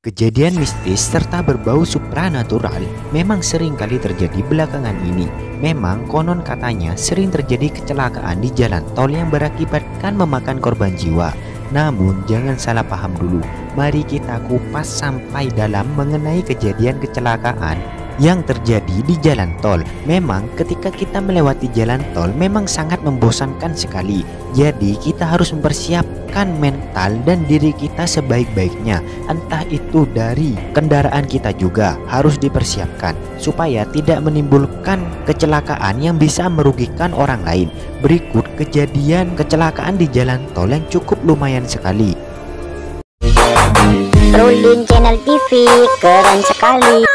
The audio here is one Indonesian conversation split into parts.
Kejadian mistis serta berbau supranatural memang sering kali terjadi belakangan ini. Memang konon katanya sering terjadi kecelakaan di jalan tol yang berakibatkan memakan korban jiwa. Namun jangan salah paham dulu. Mari kita kupas sampai dalam mengenai kejadian kecelakaan yang terjadi di jalan tol. Memang ketika kita melewati jalan tol memang sangat membosankan sekali. Jadi kita harus mempersiapkan mental dan diri kita sebaik-baiknya. Entah itu dari kendaraan kita juga harus dipersiapkan supaya tidak menimbulkan kecelakaan yang bisa merugikan orang lain. Berikut kejadian kecelakaan di jalan tol yang cukup lumayan sekali. Rolling Channel TV, keren sekali.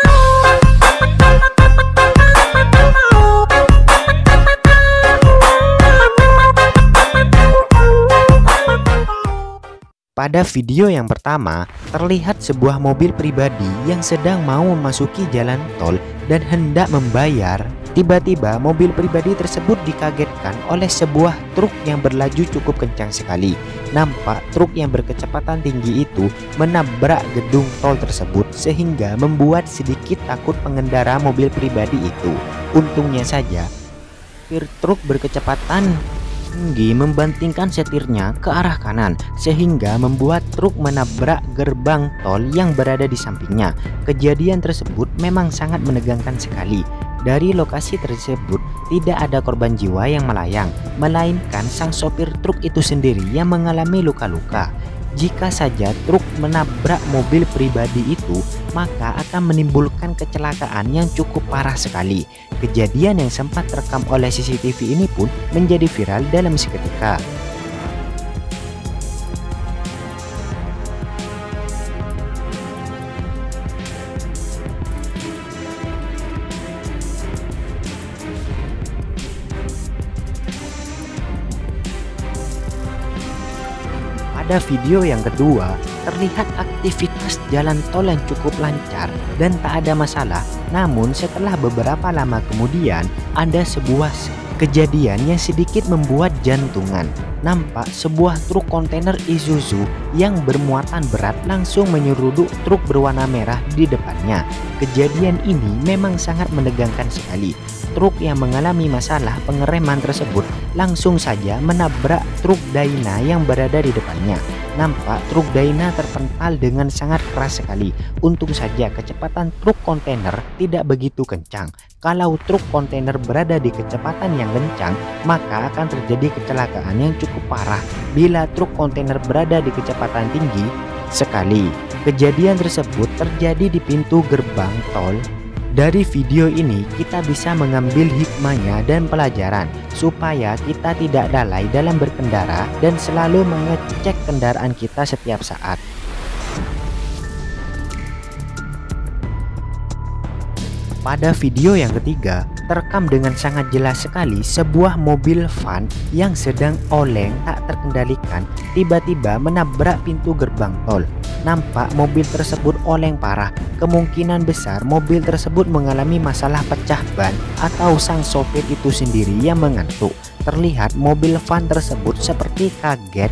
Pada video yang pertama, terlihat sebuah mobil pribadi yang sedang mau memasuki jalan tol dan hendak membayar. Tiba-tiba mobil pribadi tersebut dikagetkan oleh sebuah truk yang berlaju cukup kencang sekali. Nampak truk yang berkecepatan tinggi itu menabrak gedung tol tersebut sehingga membuat sedikit takut pengendara mobil pribadi itu. Untungnya saja, supir truk berkecepatan tinggi membantingkan setirnya ke arah kanan sehingga membuat truk menabrak gerbang tol yang berada di sampingnya. Kejadian tersebut memang sangat menegangkan sekali. Dari lokasi tersebut tidak ada korban jiwa yang melayang, melainkan sang sopir truk itu sendiri yang mengalami luka-luka. Jika saja truk menabrak mobil pribadi itu, maka akan menimbulkan kecelakaan yang cukup parah sekali. Kejadian yang sempat terekam oleh CCTV ini pun menjadi viral dalam seketika. Pada video yang kedua, terlihat aktivitas jalan tol yang cukup lancar dan tak ada masalah. Namun setelah beberapa lama kemudian, ada sebuah kejadian yang sedikit membuat jantungan. Nampak sebuah truk kontainer Isuzu yang bermuatan berat langsung menyeruduk truk berwarna merah di depannya. Kejadian ini memang sangat menegangkan sekali. Truk yang mengalami masalah pengereman tersebut langsung saja menabrak truk Dyna yang berada di depannya. Nampak truk Dyna terpental dengan sangat keras sekali. Untung saja kecepatan truk kontainer tidak begitu kencang. Kalau truk kontainer berada di kecepatan yang kencang, maka akan terjadi kecelakaan yang cukup parah bila truk kontainer berada di kecepatan tinggi sekali. Kejadian tersebut terjadi di pintu gerbang tol. Dari video ini kita bisa mengambil hikmahnya dan pelajaran supaya kita tidak lalai dalam berkendara dan selalu mengecek kendaraan kita setiap saat. Pada video yang ketiga, terekam dengan sangat jelas sekali sebuah mobil van yang sedang oleng tak terkendalikan tiba-tiba menabrak pintu gerbang tol. Nampak mobil tersebut oleng parah. Kemungkinan besar mobil tersebut mengalami masalah pecah ban atau sang sopir itu sendiri yang mengantuk. Terlihat mobil van tersebut seperti kaget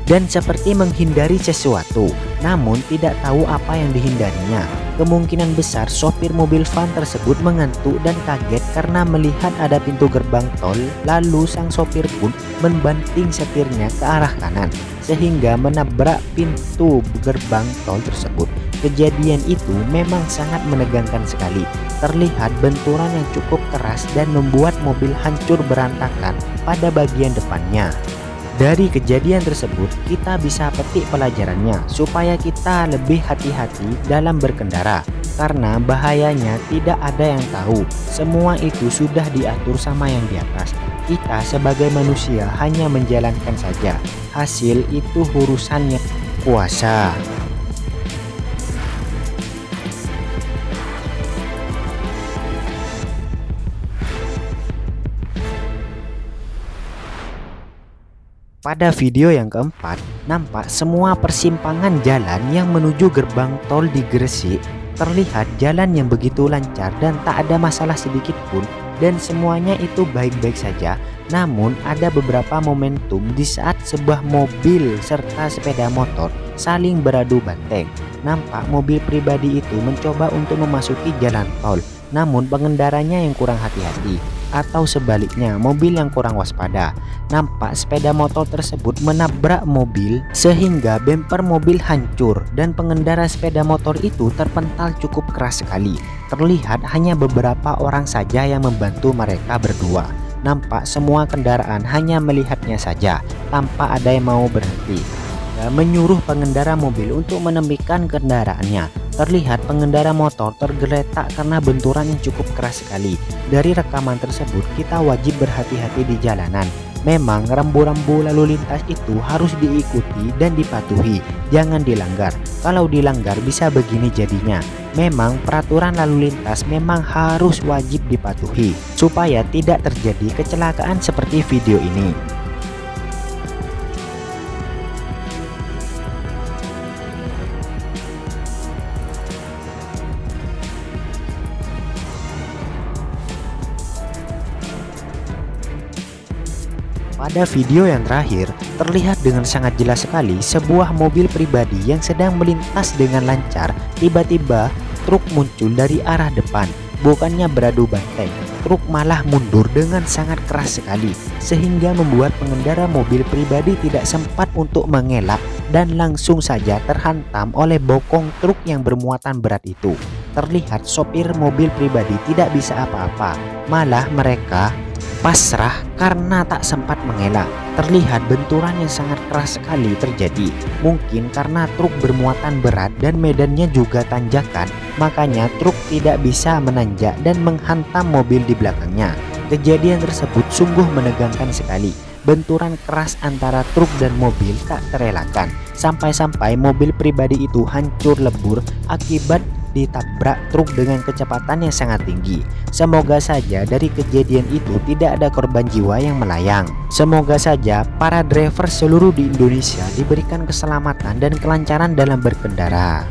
dan seperti menghindari sesuatu, namun tidak tahu apa yang dihindarinya. Kemungkinan besar sopir mobil van tersebut mengantuk dan kaget karena melihat ada pintu gerbang tol, lalu sang sopir pun membanting setirnya ke arah kanan sehingga menabrak pintu gerbang tol tersebut. Kejadian itu memang sangat menegangkan sekali. Terlihat benturan yang cukup keras dan membuat mobil hancur berantakan pada bagian depannya. Dari kejadian tersebut kita bisa petik pelajarannya supaya kita lebih hati-hati dalam berkendara, karena bahayanya tidak ada yang tahu. Semua itu sudah diatur sama yang di atas. Kita sebagai manusia hanya menjalankan saja. Hasil itu urusannya kuasa. Pada video yang keempat, nampak semua persimpangan jalan yang menuju gerbang tol di Gresik. Terlihat jalan yang begitu lancar dan tak ada masalah sedikit pun, dan semuanya itu baik-baik saja. Namun ada beberapa momentum di saat sebuah mobil serta sepeda motor saling beradu banteng. Nampak mobil pribadi itu mencoba untuk memasuki jalan tol, namun pengendaranya yang kurang hati-hati, atau sebaliknya mobil yang kurang waspada. Nampak sepeda motor tersebut menabrak mobil sehingga bemper mobil hancur dan pengendara sepeda motor itu terpental cukup keras sekali. Terlihat hanya beberapa orang saja yang membantu mereka berdua. Nampak semua kendaraan hanya melihatnya saja tanpa ada yang mau berhenti. Menyuruh pengendara mobil untuk menepikan kendaraannya. Terlihat pengendara motor tergeletak karena benturan yang cukup keras sekali. Dari rekaman tersebut kita wajib berhati-hati di jalanan. Memang rambu-rambu lalu lintas itu harus diikuti dan dipatuhi, jangan dilanggar. Kalau dilanggar bisa begini jadinya. Memang peraturan lalu lintas memang harus wajib dipatuhi supaya tidak terjadi kecelakaan seperti video ini. Pada video yang terakhir, terlihat dengan sangat jelas sekali sebuah mobil pribadi yang sedang melintas dengan lancar. Tiba-tiba truk muncul dari arah depan. Bukannya beradu banteng, truk malah mundur dengan sangat keras sekali, sehingga membuat pengendara mobil pribadi tidak sempat untuk mengelak dan langsung saja terhantam oleh bokong truk yang bermuatan berat itu. Terlihat sopir mobil pribadi tidak bisa apa-apa, malah mereka pasrah karena tak sempat mengelak. Terlihat benturan yang sangat keras sekali terjadi. Mungkin karena truk bermuatan berat dan medannya juga tanjakan, makanya truk tidak bisa menanjak dan menghantam mobil di belakangnya. Kejadian tersebut sungguh menegangkan sekali. Benturan keras antara truk dan mobil tak terelakkan. Sampai-sampai mobil pribadi itu hancur lebur akibat ditabrak truk dengan kecepatan yang sangat tinggi. Semoga saja dari kejadian itu tidak ada korban jiwa yang melayang. Semoga saja para driver seluruh di Indonesia diberikan keselamatan dan kelancaran dalam berkendara.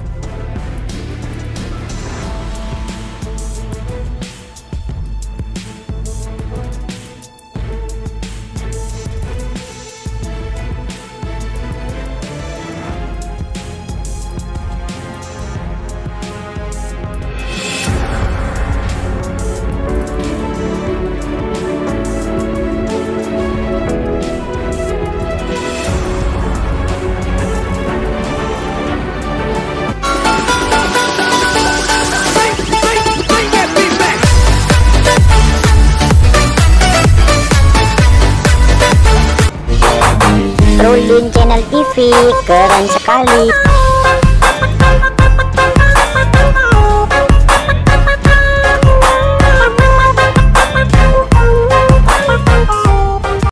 Rolling Channel TV, keren sekali.